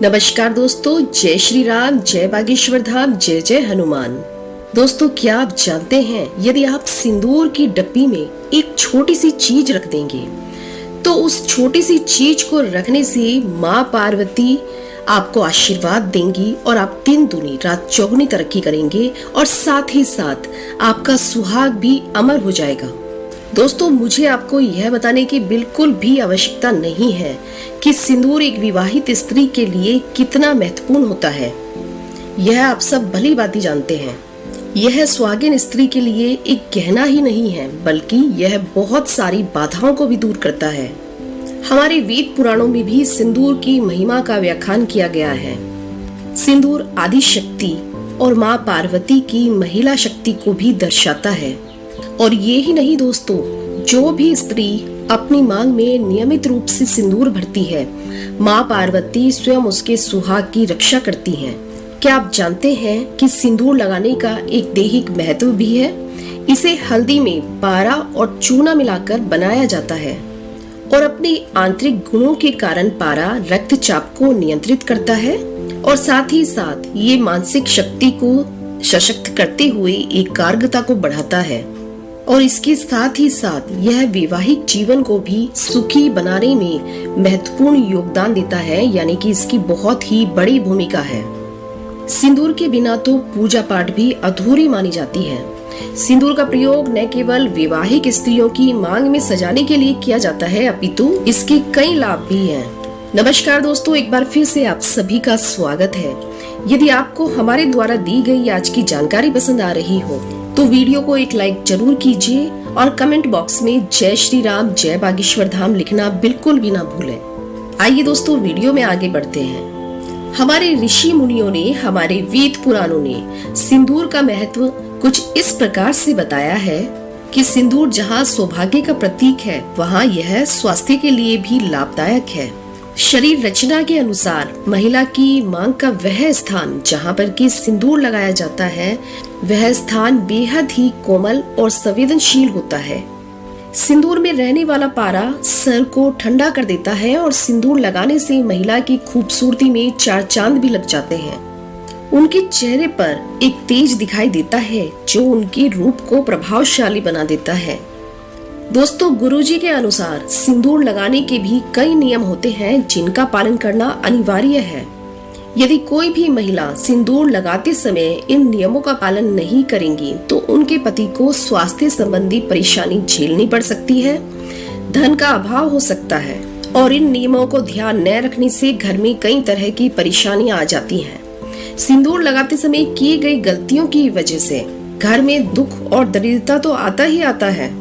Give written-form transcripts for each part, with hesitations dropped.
नमस्कार दोस्तों, जय श्री राम, जय बागेश्वर धाम, जय जय हनुमान। दोस्तों, क्या आप जानते हैं यदि आप सिंदूर की डब्बी में एक छोटी सी चीज रख देंगे तो उस छोटी सी चीज को रखने से माँ पार्वती आपको आशीर्वाद देंगी और आप दिन दुनी रात चौगुनी तरक्की करेंगे और साथ ही साथ आपका सुहाग भी अमर हो जाएगा। दोस्तों, मुझे आपको यह बताने की बिल्कुल भी आवश्यकता नहीं है कि सिंदूर एक विवाहित स्त्री के लिए कितना महत्वपूर्ण होता है। यह आप सब भली भांति जानते हैं। यह सुहागिन स्त्री के लिए एक गहना ही नहीं है, बल्कि यह बहुत सारी बाधाओं को भी दूर करता है। हमारे वेद पुराणों में भी सिंदूर की महिमा का व्याख्यान किया गया है। सिंदूर आदि शक्ति और माँ पार्वती की महिला शक्ति को भी दर्शाता है। और ये ही नहीं दोस्तों, जो भी स्त्री अपनी मांग में नियमित रूप से सिंदूर भरती है, माँ पार्वती स्वयं उसके सुहाग की रक्षा करती हैं। क्या आप जानते हैं कि सिंदूर लगाने का एक दैहिक महत्व भी है? इसे हल्दी में पारा और चूना मिलाकर बनाया जाता है और अपने आंतरिक गुणों के कारण पारा रक्तचाप को नियंत्रित करता है और साथ ही साथ ये मानसिक शक्ति को सशक्त करते हुए एकाग्रता को बढ़ाता है और इसके साथ ही साथ यह वैवाहिक जीवन को भी सुखी बनाने में महत्वपूर्ण योगदान देता है, यानी कि इसकी बहुत ही बड़ी भूमिका है। सिंदूर के बिना तो पूजा पाठ भी अधूरी मानी जाती है। सिंदूर का प्रयोग न केवल वैवाहिक स्त्रियों की मांग में सजाने के लिए किया जाता है, अपितु इसके कई लाभ भी हैं। नमस्कार दोस्तों, एक बार फिर से आप सभी का स्वागत है। यदि आपको हमारे द्वारा दी गई आज की जानकारी पसंद आ रही हो तो वीडियो को एक लाइक जरूर कीजिए और कमेंट बॉक्स में जय श्री राम, जय बागेश्वर धाम लिखना बिल्कुल भी ना भूलें। आइए दोस्तों, वीडियो में आगे बढ़ते हैं। हमारे ऋषि मुनियों ने, हमारे वेद पुराणों ने सिंदूर का महत्व कुछ इस प्रकार से बताया है कि सिंदूर जहाँ सौभाग्य का प्रतीक है, वहाँ यह स्वास्थ्य के लिए भी लाभदायक है। शरीर रचना के अनुसार महिला की मांग का वह स्थान जहाँ पर कि सिंदूर लगाया जाता है, वह स्थान बेहद ही कोमल और संवेदनशील होता है। सिंदूर में रहने वाला पारा सर को ठंडा कर देता है और सिंदूर लगाने से महिला की खूबसूरती में चार चांद भी लग जाते हैं। उनके चेहरे पर एक तेज दिखाई देता है जो उनके रूप को प्रभावशाली बना देता है। दोस्तों, गुरुजी के अनुसार सिंदूर लगाने के भी कई नियम होते हैं जिनका पालन करना अनिवार्य है। यदि कोई भी महिला सिंदूर लगाते समय इन नियमों का पालन नहीं करेंगी तो उनके पति को स्वास्थ्य संबंधी परेशानी झेलनी पड़ सकती है, धन का अभाव हो सकता है और इन नियमों को ध्यान न रखने से घर में कई तरह की परेशानियां आ जाती हैं। सिंदूर लगाते समय की गई गलतियों की वजह से घर में दुख और दरिद्रता तो आता ही आता है।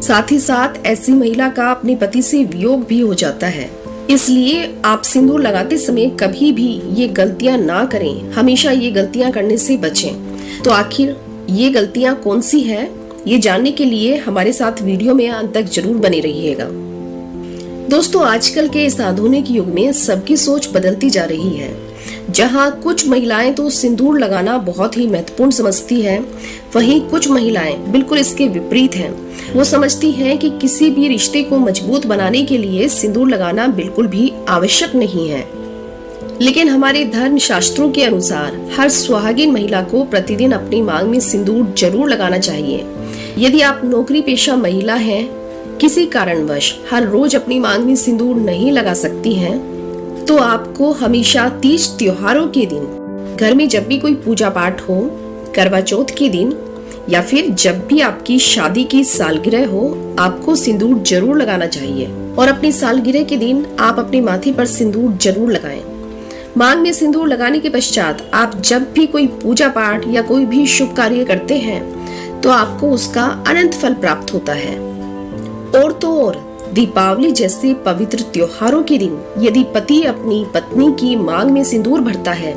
साथ ही साथ ऐसी महिला का अपने पति से वियोग भी हो जाता है। इसलिए आप सिंदूर लगाते समय कभी भी ये गलतियां ना करें, हमेशा ये गलतियां करने से बचें। तो आखिर ये गलतियां कौन सी है, ये जानने के लिए हमारे साथ वीडियो में अंत तक जरूर बने रहिएगा। दोस्तों, आजकल के इस आधुनिक युग में सबकी सोच बदलती जा रही है। जहाँ कुछ महिलाएं तो सिंदूर लगाना बहुत ही महत्वपूर्ण समझती हैं, वहीं कुछ महिलाएं बिल्कुल इसके विपरीत हैं। वो समझती हैं कि किसी भी रिश्ते को मजबूत बनाने के लिए सिंदूर लगाना बिल्कुल भी आवश्यक नहीं है। लेकिन हमारे धर्म शास्त्रों के अनुसार हर सुहागिन महिला को प्रतिदिन अपनी मांग में सिंदूर जरूर लगाना चाहिए। यदि आप नौकरी पेशा महिला हैं, किसी कारणवश हर रोज अपनी मांग में सिंदूर नहीं लगा सकती हैं, तो आपको हमेशा तीज त्योहारों के दिन, घर में जब भी कोई पूजा पाठ हो, करवा चौथ के दिन या फिर जब भी आपकी शादी की सालगिरह हो, आपको सिंदूर जरूर लगाना चाहिए। और अपनी सालगिरह के दिन आप अपने माथे पर सिंदूर जरूर लगाएं। मांग में सिंदूर लगाने के पश्चात आप जब भी कोई पूजा पाठ या कोई भी शुभ कार्य करते हैं तो आपको उसका अनंत फल प्राप्त होता है। और तो और दीपावली जैसे पवित्र त्योहारों के दिन यदि पति अपनी पत्नी की मांग में सिंदूर भरता है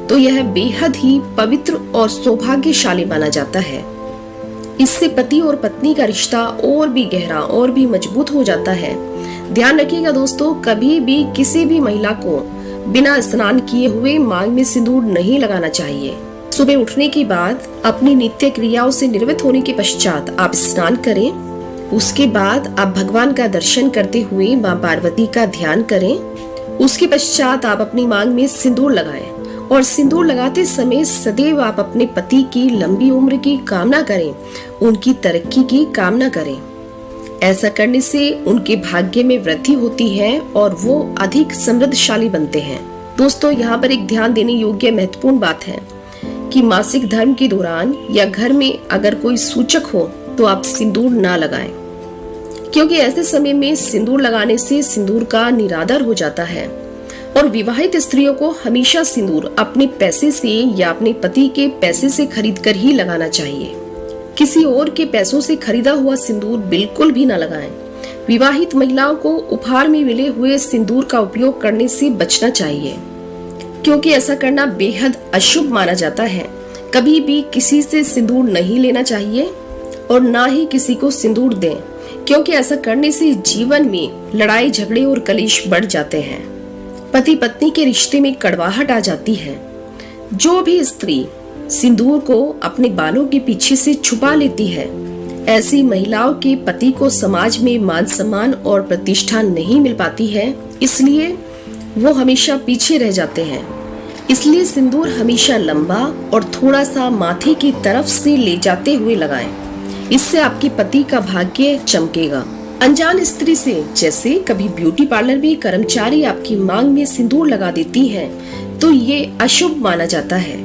तो यह बेहद ही पवित्र और सौभाग्यशाली माना जाता है। इससे पति और पत्नी का रिश्ता और भी गहरा और भी मजबूत हो जाता है। ध्यान रखिएगा दोस्तों, कभी भी किसी भी महिला को बिना स्नान किए हुए मांग में सिंदूर नहीं लगाना चाहिए। सुबह उठने के बाद अपनी नित्य क्रियाओं से निवृत्त होने के पश्चात आप स्नान करें। उसके बाद आप भगवान का दर्शन करते हुए माँ पार्वती का ध्यान करें। उसके पश्चात आप अपनी मांग में सिंदूर लगाएं और सिंदूर लगाते समय सदैव आप अपने पति की लंबी उम्र की कामना करें, उनकी तरक्की की कामना करें। ऐसा करने से उनके भाग्य में वृद्धि होती है और वो अधिक समृद्धशाली बनते हैं। दोस्तों, यहाँ पर एक ध्यान देने योग्य महत्वपूर्ण बात है कि मासिक धर्म के दौरान या घर में अगर कोई सूचक हो तो आप सिंदूर ना लगाएं, क्योंकि ऐसे समय में सिंदूर लगाने से सिंदूर का निरादर हो जाता है और विवाहित स्त्रियों को हमेशा सिंदूर अपने पैसे से या अपने पति के पैसे से खरीदकर ही लगाना चाहिए। किसी और के पैसों से खरीदा हुआ सिंदूर बिल्कुल भी ना लगाएं। विवाहित महिलाओं को उपहार में मिले हुए सिंदूर का उपयोग करने से बचना चाहिए, क्योंकि ऐसा करना बेहद अशुभ माना जाता है। कभी भी किसी से सिंदूर नहीं लेना चाहिए और ना ही किसी को सिंदूर दें, क्योंकि ऐसा करने से जीवन में लड़ाई झगड़े और कलेश बढ़ जाते हैं। पति पत्नी के रिश्ते में कड़वाहट आ जाती है। जो भी स्त्री सिंदूर को अपने बालों के पीछे से छुपा लेती है, ऐसी महिलाओं के पति को समाज में मान सम्मान और प्रतिष्ठा नहीं मिल पाती है, इसलिए वो हमेशा पीछे रह जाते हैं। इसलिए सिंदूर हमेशा लंबा और थोड़ा सा माथे की तरफ से ले जाते हुए लगाएं। इससे आपके पति का भाग्य चमकेगा। अनजान स्त्री से, जैसे कभी ब्यूटी पार्लर में कर्मचारी आपकी मांग में सिंदूर लगा देती है, तो ये अशुभ माना जाता है,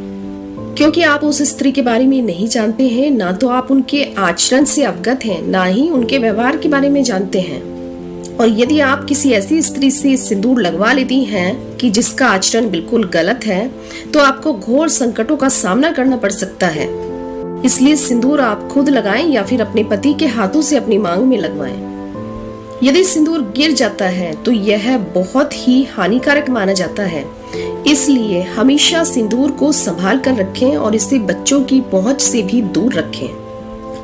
क्योंकि आप उस स्त्री के बारे में नहीं जानते हैं। ना तो आप उनके आचरण से अवगत हैं, ना ही उनके व्यवहार के बारे में जानते हैं। और यदि आप किसी ऐसी स्त्री से सिंदूर लगवा लेती हैं कि जिसका आचरण बिल्कुल गलत है, तो आपको घोर संकटों का सामना करना पड़ सकता है। इसलिए सिंदूर आप खुद लगाएं या फिर अपने पति के हाथों से अपनी मांग में लगवाएं। यदि सिंदूर गिर जाता है तो यह बहुत ही हानिकारक माना जाता है। इसलिए हमेशा सिंदूर को संभाल कर रखें और इसे बच्चों की पहुंच से भी दूर रखें।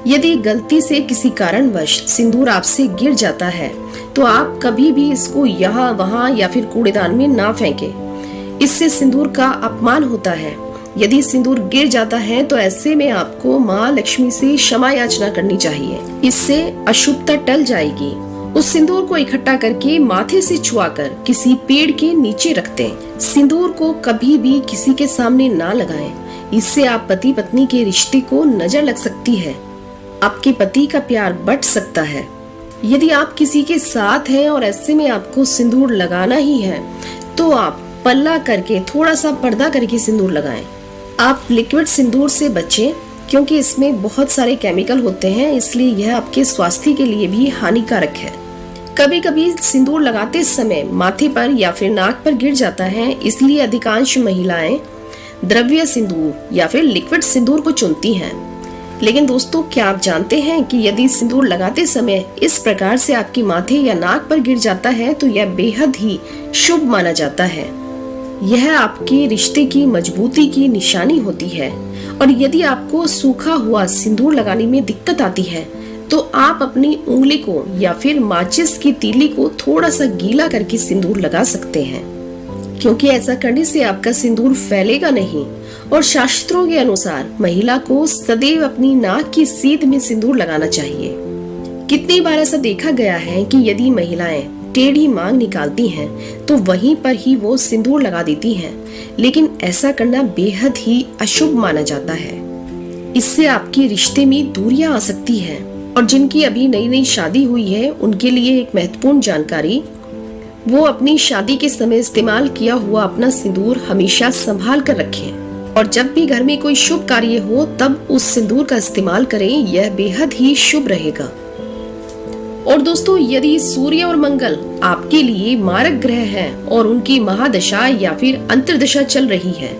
यदि गलती से किसी कारणवश सिंदूर आपसे गिर जाता है, तो आप कभी भी इसको यहाँ वहाँ या फिर कूड़ेदान में ना फेंकें। इससे सिंदूर का अपमान होता है। यदि सिंदूर गिर जाता है तो ऐसे में आपको माँ लक्ष्मी से क्षमा याचना करनी चाहिए। इससे अशुभता टल जाएगी। उस सिंदूर को इकट्ठा करके माथे से छुआकर किसी पेड़ के नीचे रख दें। सिंदूर को कभी भी किसी के सामने ना लगाएं। इससे आप पति पत्नी के रिश्ते को नजर लग सकती है। आपके पति का प्यार बट सकता है। यदि आप किसी के साथ हैं और ऐसे में आपको सिंदूर लगाना ही है, तो आप पल्ला करके थोड़ा सा पर्दा करके सिंदूर लगाएं। आप लिक्विड सिंदूर से बचें, क्योंकि इसमें बहुत सारे केमिकल होते हैं, इसलिए यह आपके स्वास्थ्य के लिए भी हानिकारक है। कभी कभी सिंदूर लगाते समय माथे पर या फिर नाक पर गिर जाता है, इसलिए अधिकांश महिलाएं द्रव्य सिंदूर या फिर लिक्विड सिंदूर को चुनती हैं। लेकिन दोस्तों, क्या आप जानते हैं कि यदि सिंदूर लगाते समय इस प्रकार से आपके माथे या नाक पर गिर जाता है तो यह बेहद ही शुभ माना जाता है। यह आपके रिश्ते की मजबूती की निशानी होती है। और यदि आपको सूखा हुआ सिंदूर लगाने में दिक्कत आती है, तो आप अपनी उंगली को या फिर माचिस की तीली को थोड़ा सा गीला करके सिंदूर लगा सकते हैं, क्योंकि ऐसा करने से आपका सिंदूर फैलेगा नहीं। और शास्त्रों के अनुसार महिला को सदैव अपनी नाक की सीध में सिंदूर लगाना चाहिए। कितनी बार ऐसा देखा गया है कि यदि महिलाएं टेढ़ी मांग निकालती हैं, तो वहीं पर ही वो सिंदूर लगा देती हैं, लेकिन ऐसा करना बेहद ही अशुभ माना जाता है। इससे आपके रिश्ते में दूरियां आ सकती हैं। और जिनकी अभी नई नई शादी हुई है, उनके लिए एक महत्वपूर्ण जानकारी, वो अपनी शादी के समय इस्तेमाल किया हुआ अपना सिंदूर हमेशा संभाल कर रखें और जब भी घर में कोई शुभ कार्य हो तब उस सिंदूर का इस्तेमाल करें। यह बेहद ही शुभ रहेगा। और दोस्तों, यदि सूर्य और मंगल आपके लिए मारक ग्रह हैं और उनकी महादशा या फिर अंतर्दशा चल रही है,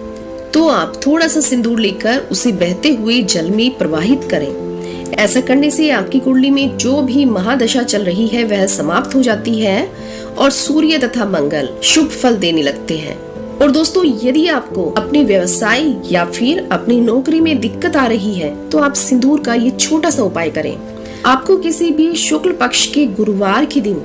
तो आप थोड़ा सा सिंदूर लेकर उसे बहते हुए जल में प्रवाहित करें। ऐसा करने से आपकी कुंडली में जो भी महादशा चल रही है वह समाप्त हो जाती है और सूर्य तथा मंगल शुभ फल देने लगते हैं। और दोस्तों, यदि आपको अपने व्यवसाय या फिर अपनी नौकरी में दिक्कत आ रही है, तो आप सिंदूर का ये छोटा सा उपाय करें। आपको किसी भी शुक्ल पक्ष के गुरुवार के दिन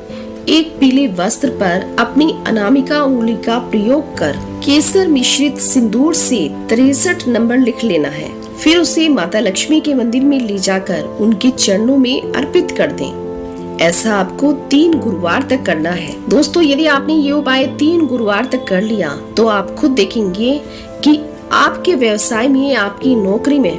एक पीले वस्त्र पर अपनी अनामिका उंगली का प्रयोग कर केसर मिश्रित सिंदूर से 63 नंबर लिख लेना है। फिर उसे माता लक्ष्मी के मंदिर में ले जाकर उनके चरणों में अर्पित कर दें। ऐसा आपको 3 गुरुवार तक करना है। दोस्तों यदि आपने ये उपाय 3 गुरुवार तक कर लिया तो आप खुद देखेंगे कि आपके व्यवसाय में, आपकी नौकरी में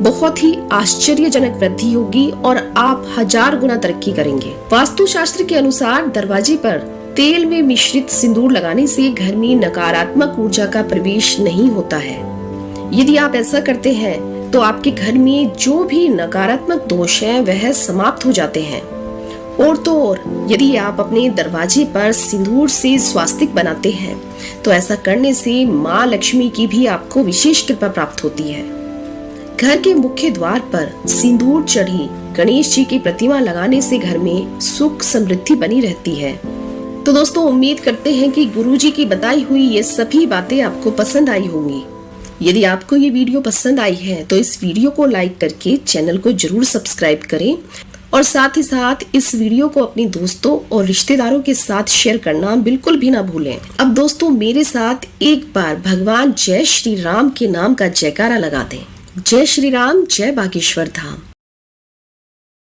बहुत ही आश्चर्यजनक वृद्धि होगी और आप 1000 गुना तरक्की करेंगे। वास्तु शास्त्र के अनुसार दरवाजे पर तेल में मिश्रित सिंदूर लगाने से घर में नकारात्मक ऊर्जा का प्रवेश नहीं होता है। यदि आप ऐसा करते हैं तो आपके घर में जो भी नकारात्मक दोष हैं वह समाप्त हो जाते हैं। और तो और यदि आप अपने दरवाजे पर सिंदूर से स्वास्तिक बनाते हैं तो ऐसा करने से माँ लक्ष्मी की भी आपको विशेष कृपा प्राप्त होती है। घर के मुख्य द्वार पर सिंदूर चढ़ी गणेश जी की प्रतिमा लगाने से घर में सुख समृद्धि बनी रहती है। तो दोस्तों उम्मीद करते हैं कि गुरुजी की बताई हुई ये सभी बातें आपको पसंद आई होंगी। यदि आपको ये वीडियो पसंद आई है तो इस वीडियो को लाइक करके चैनल को जरूर सब्सक्राइब करें और साथ ही साथ इस वीडियो को अपने दोस्तों और रिश्तेदारों के साथ शेयर करना बिल्कुल भी ना भूलें। अब दोस्तों मेरे साथ एक बार भगवान जय श्री राम के नाम का जयकारा लगा दें। जय श्री राम, जय बागेश्वर धाम।